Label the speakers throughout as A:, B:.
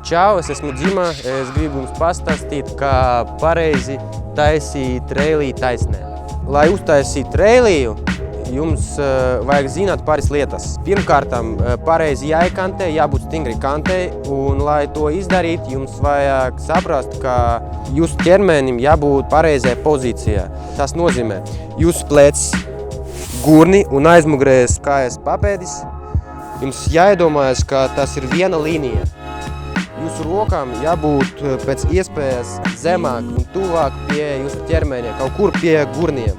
A: Čau, es esmu Dzima, es gribu jums pastāstīt, kā pareizi taisīt reiliju taisnē. Lai uztaisītu reiliju, jums vajag zināt pāris lietas. Pirmkārtam, pareizi jāikantē, jābūt stingri kantei, un lai to izdarītu, jums vajag saprast, ka jūsu ķermenim jābūt pareizai pozīcijā. Tas nozīmē, jūsu plecs, gurni un aizmugurējais kājas papēdis, jums jāiedomājas, ka tas ir viena līnija. Jūsu rokām jābūt pēc iespējas zemāk un tuvāk pie jūsu ķermeņa, kaut kur pie gurniem.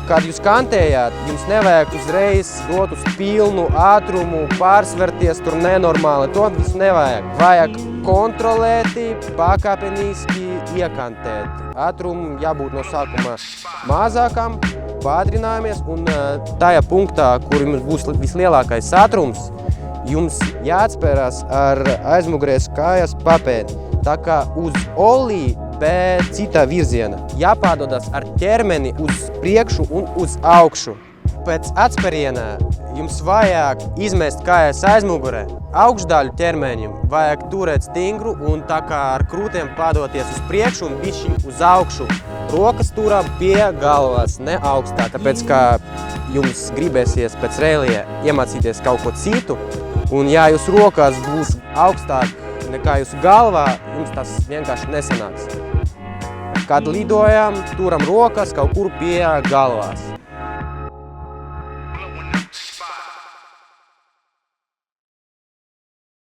A: Kad jūs kantējāt, jums nevajag uzreiz dot uz pilnu ātrumu, pārsverties tur nenormāli. To visu nevajag. Vajag kontrolēti, pakāpeniski iekantēt. Ātrumu jābūt no sākuma mazākam, pātrinājamies, un tajā punktā, kur jums būs vislielākais ātrums, jums jāatspērās ar aizmugurējas kājas papēdi, tā kā uz olī, bet citā virziena. Jāpārdodas ar ķermeni uz priekšu un uz augšu. Pēc atspērienā jums vajag izmest kājas aizmugurē. Augšdaļu ķermeņiem vajag turēt stingru un tā kā ar krūtiem padoties uz priekšu un bišķiņ uz augšu. Rokas turam pie galvas, ne augstā, tāpēc kā jums gribēsies pēc reilija iemācīties kaut ko citu, un ja jūsu rokās būs augstāk nekā jūsu galvā, jums tas vienkārši nesanāks. Kad lidojam, turam rokas kaut kur pie galvās.